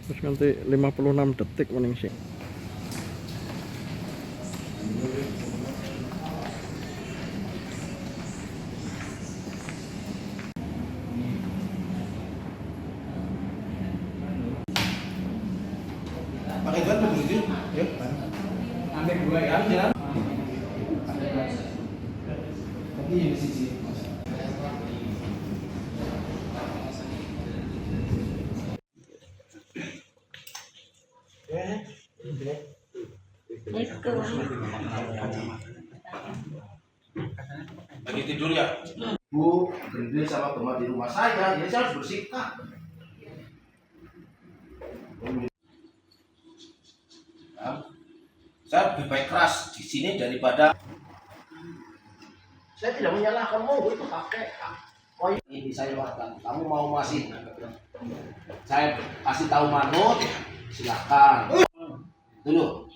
Terus nanti 56 detik mending sih. Pakai gun begitu, ya. Ambil dua ya, jalan. Tapi di sisi. Lagi tidur ya? Bu, berhenti sama teman di rumah saya, ya saya harus bersikap. Saya lebih baik keras di sini daripada saya tidak menyalahkan itu pakai. Oh ini saya bahkan kamu mau masih saya kasih tahu manut silakan dulu.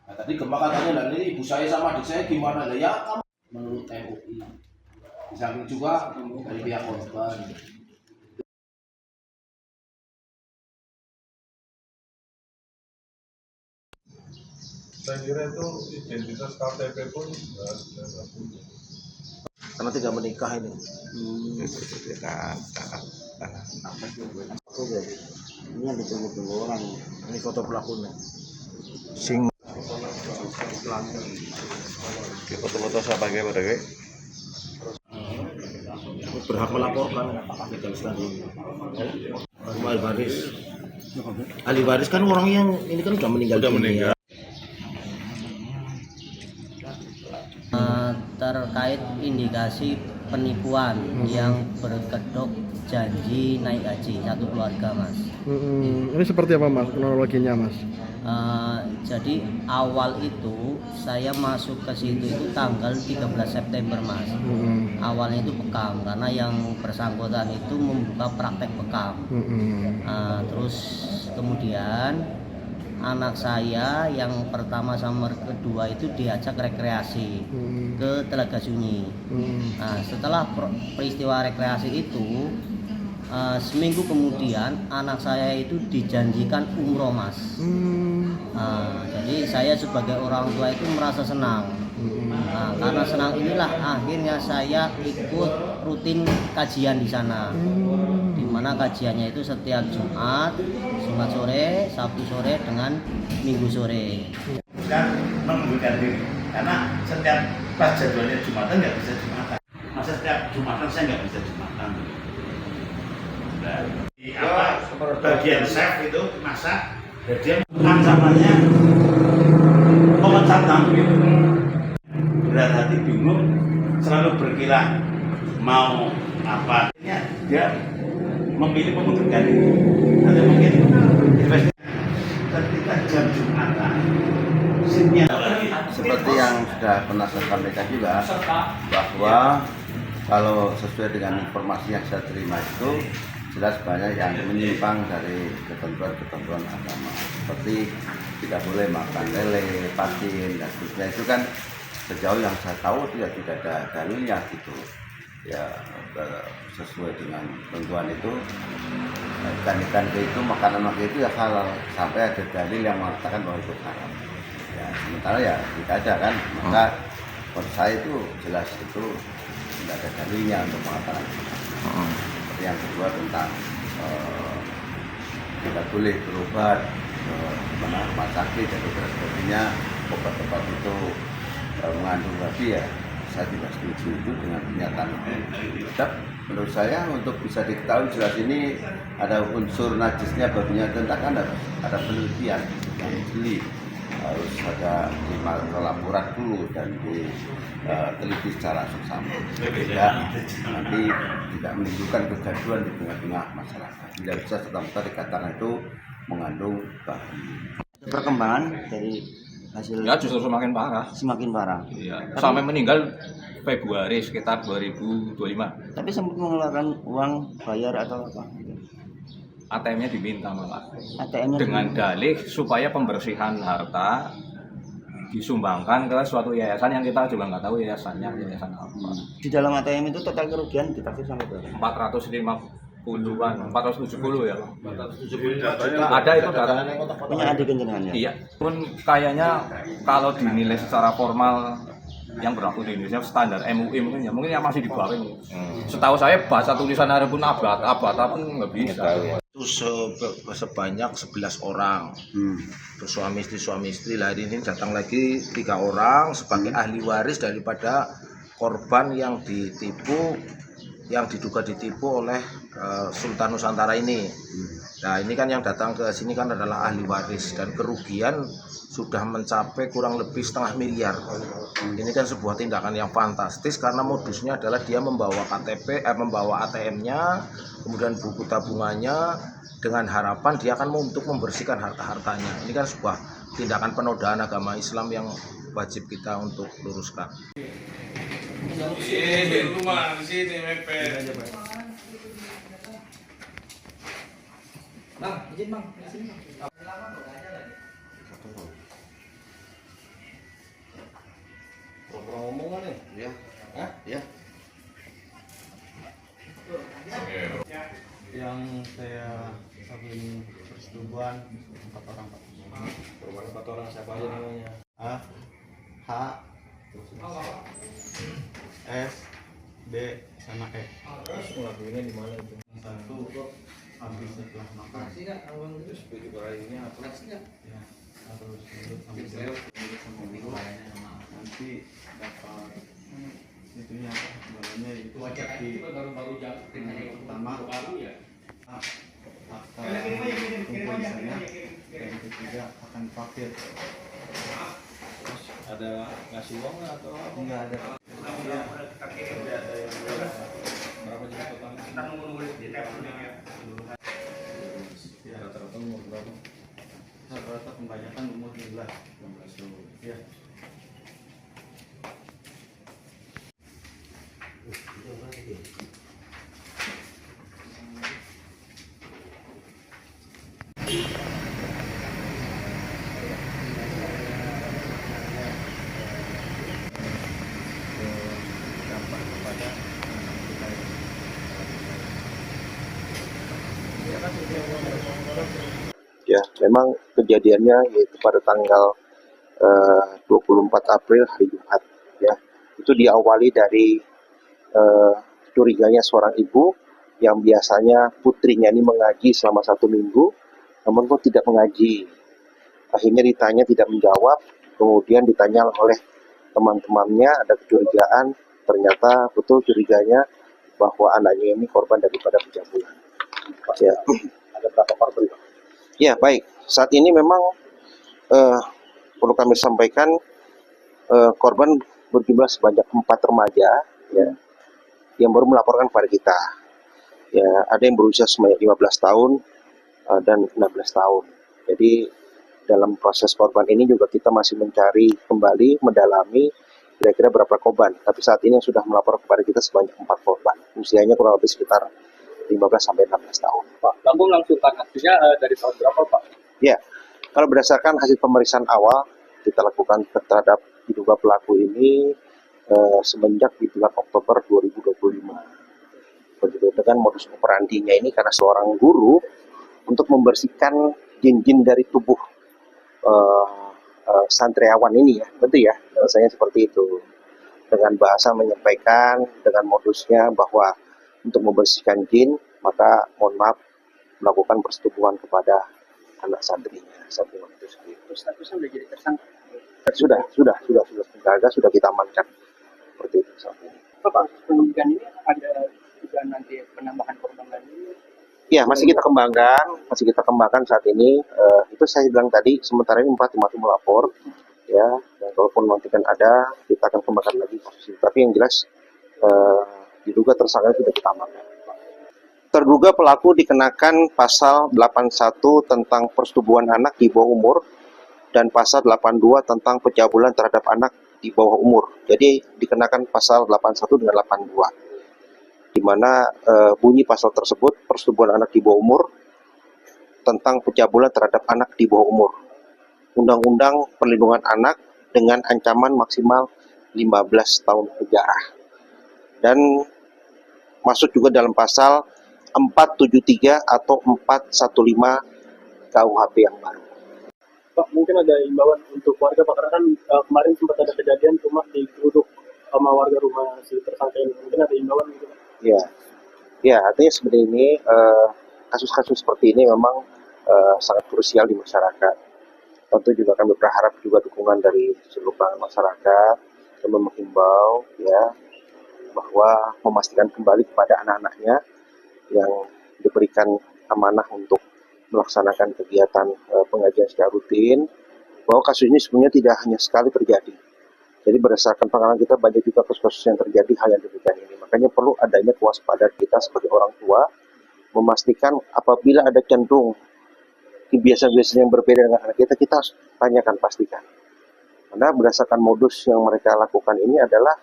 Nah, tadi Gempa katanya dan ini ibu saya sama adik saya gimana ya kamu menurut MUI. Di samping juga dari pihak korban. Saya kira itu identitas KTP pun nggak punya. Karena tidak menikah ini. Ini yang ditunggu-tunggu orang. Ini foto pelakunya. Sing Foto-foto siapa kayak pada kayak? Berhak melaporkan legal standing. Ahli waris. Ahli waris kan orang yang ini kan sudah meninggal. Terkait indikasi penipuan yang berkedok janji naik haji satu keluarga, Mas. Ini seperti apa Mas kronologinya Mas? Jadi awal itu saya masuk ke situ itu tanggal 13 September, Mas. Awalnya itu bekam karena yang bersangkutan itu membuka praktek bekam. Terus kemudian anak saya yang pertama sama kedua itu diajak rekreasi ke Telaga Sunyi. Nah, setelah peristiwa rekreasi itu seminggu kemudian anak saya itu dijanjikan umroh, Mas. Jadi saya sebagai orang tua itu merasa senang. Nah, karena senang inilah akhirnya saya ikut rutin kajian di sana. Di mana kajiannya itu setiap Jumat sore, Sabtu sore dengan Minggu sore. Dan mengundurkan diri karena setiap pas jadwalnya Jumatan nggak bisa Jumatan. Masa setiap Jumatan saya nggak bisa Jumatan. Nah, di bagian chef itu masak, dan dia ancamannya memecat tampil. Berat hati bingung, selalu berkira mau apa. Dia memilih mengundurkan diri. Atau mungkin investasi ketika jam Jumatan. Seperti yang sudah pernah saya sampaikan juga bahwa kalau sesuai dengan informasi yang saya terima itu jelas banyak yang menyimpang dari ketentuan-ketentuan agama seperti tidak boleh makan lele, patin dan seterusnya. Itu kan sejauh yang saya tahu tidak ada dalilnya gitu ya, sesuai dengan ketentuan itu ikan-ikan itu makanan itu ya halal sampai ada dalil yang mengatakan bahwa itu haram. Ya, sementara ya tidak ada kan, maka menurut saya itu jelas itu tidak ada dalilnya untuk mengatakan. Yang kedua tentang tidak boleh berobat ke rumah sakit dan sebagainya, obat-obat itu mengandung babi ya, saya tidak setuju itu dengan pernyataan itu. Tetap menurut saya untuk bisa diketahui jelas ini ada unsur najisnya babinya tentakan ada penelitian yang jeli, harus ada laporan dulu dan diteliti secara seksama sehingga nanti tidak menimbulkan kegaduhan di tengah-tengah masyarakat. Tidak bisa serta-merta dikatakan itu mengandung babi. Perkembangan dari hasil Ya justru semakin parah. semakin parah. Iya. Sampai meninggal Februari sekitar 2025. Tapi sempat mengeluarkan uang bayar atau apa? ATM-nya diminta malah. ATM-nya Dengan dalih supaya pembersihan harta disumbangkan ke suatu yayasan yang kita juga nggak tahu yayasannya yayasan apa. di dalam ATM itu total kerugian ditaksir sampai berapa? 450 470-an, 470 ya. 470 Ada itu data. Punya adik jenengannya. Iya. Pun kayaknya kalau dinilai secara formal yang berlaku di Indonesia standar MUI mungkin yang masih di bawah ini. Setahu saya bahasa tulisan Arab pun abata pun nggak bisa. itu sebanyak 11 orang. Terus suami istri lah, ini datang lagi 3 orang sebagai ahli waris daripada korban yang diduga ditipu oleh Sultan Nusantara ini. Nah, ini kan yang datang ke sini kan adalah ahli waris dan kerugian sudah mencapai kurang lebih 500 miliar. Ini kan sebuah tindakan yang fantastis karena modusnya adalah dia membawa membawa ATM-nya, kemudian buku tabungannya dengan harapan dia akan untuk membersihkan harta-hartanya. Ini kan sebuah tindakan penodaan agama Islam yang wajib kita untuk luruskan. Yang saya saking persetubuhan 4 orang Pak. Korban 4 orang siapa aja namanya? A, H, S, B, sama E. Ngelakuinnya di mana itu? Yang satu habis setelah makan. Terus baju kayunya apa? Ya, harus duduk sampai sama minggu. Nanti dapat itunya sebenarnya itu seperti pertama akta kumpul sana, yang ketiga akan fakir. Terus ada ngasih uang nggak atau nggak ada? Berapa juta total? Kita nunggu di ya, rata-rata umur berapa? Rata-rata kebanyakan umur 16 tahun. Ya. Ya, memang kejadiannya yaitu pada tanggal 24 April hari Jumat. Ya, itu diawali dari curiganya seorang ibu yang biasanya putrinya ini mengaji selama 1 minggu, namun kok tidak mengaji. Akhirnya ditanya tidak menjawab, kemudian ditanya oleh teman-temannya, ada kecurigaan, ternyata betul curiganya bahwa anaknya ini korban daripada pencabulan. Ya, ada berapa korban? Ya, baik. Saat ini memang perlu kami sampaikan korban berjumlah sebanyak 4 remaja, ya, yang baru melaporkan kepada kita. Ya, ada yang berusia sebanyak 15 tahun dan 16 tahun. Jadi dalam proses korban ini juga kita masih mencari kembali, mendalami kira-kira berapa korban. Tapi saat ini yang sudah melapor kepada kita sebanyak 4 korban. Usianya kurang lebih sekitar 15 sampai 16 tahun. Pak, kamu melangsungkan aksinya dari tahun berapa, Pak? Ya, kalau berdasarkan hasil pemeriksaan awal kita lakukan terhadap diduga pelaku ini semenjak di bulan Oktober 2025. Begitu dengan modus operandinya ini karena seorang guru untuk membersihkan jin-jin dari tubuh santriawan ini, ya, betul ya, rasanya seperti itu. Dengan bahasa menyampaikan dengan modusnya bahwa untuk membersihkan jin, maka mohon maaf melakukan persetubuhan kepada anak santrinya. Santriwan itu sendiri. Statusnya sudah jadi tersangka? Sudah kita amankan. Seperti itu saat ini. Pak, penyidikan ini ada juga nanti penambahan korban lagi? Ya, masih kita kembangkan saat ini. Itu saya bilang tadi, sementara ini 4 masih melapor, ya. Dan kalaupun nanti kan ada, kita akan kembangkan lagi kasus ini. Tapi yang jelas diduga tersangka sudah kita amankan. Terduga pelaku dikenakan pasal 81 tentang persetubuhan anak di bawah umur dan pasal 82 tentang pencabulan terhadap anak di bawah umur. Jadi dikenakan pasal 81 dengan 82. Di mana bunyi pasal tersebut persetubuhan anak di bawah umur tentang pencabulan terhadap anak di bawah umur. Undang-Undang Perlindungan Anak dengan ancaman maksimal 15 tahun penjara. Dan masuk juga dalam pasal 473 atau 415 KUHP yang baru. Pak, mungkin ada imbauan untuk warga Pak, karena kan kemarin sempat ada kejadian rumah digeruduk sama warga rumah si tersangka ini. Mungkin ada imbauan gitu Pak. Ya, artinya sebenarnya ini kasus-kasus seperti ini memang sangat krusial di masyarakat. Tentu juga kami berharap juga dukungan dari seluruh masyarakat, kami menghimbau ya bahwa memastikan kembali kepada anak-anaknya yang diberikan amanah untuk melaksanakan kegiatan pengajian secara rutin, bahwa kasus ini sebenarnya tidak hanya sekali terjadi. Jadi berdasarkan pengalaman kita banyak juga kasus-kasus yang terjadi hal yang demikian ini. Makanya perlu adanya kewaspadaan kita sebagai orang tua, memastikan apabila ada cenderung kebiasaan-kebiasaan yang berbeda dengan anak kita, kita harus tanyakan, pastikan. Karena berdasarkan modus yang mereka lakukan ini adalah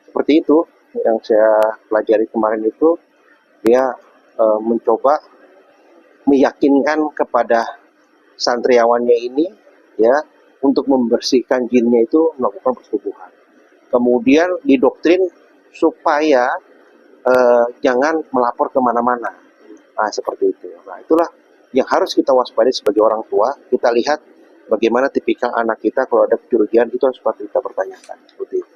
seperti itu, yang saya pelajari kemarin itu, dia mencoba meyakinkan kepada santriawannya ini, ya, untuk membersihkan jinnya itu melakukan persetubuhan. Kemudian didoktrin supaya jangan melapor kemana-mana. Nah, seperti itu. Nah, itulah yang harus kita waspadai sebagai orang tua. Kita lihat bagaimana tipikal anak kita kalau ada kecurigaan, itu harus kita pertanyakan. Seperti itu.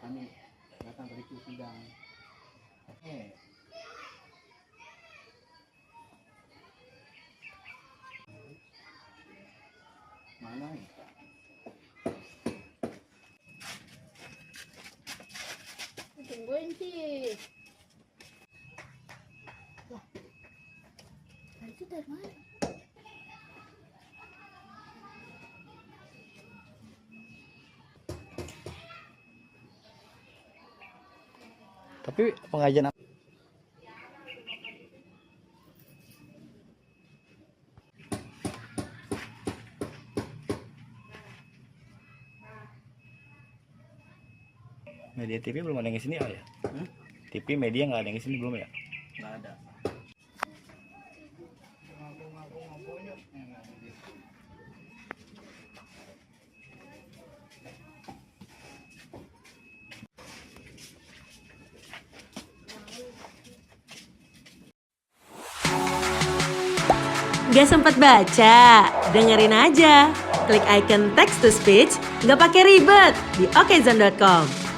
Kami datang dari sidang. Mana ya? Tungguin sih. Wah, itu dari mana? Tapi pengajian Media TV belum ada yang kesini ya? TV media nggak ada yang kesini belum ya? Nggak ada. Gak sempat baca? Dengerin aja. Klik icon text to speech, gak pakai ribet di okezone.com.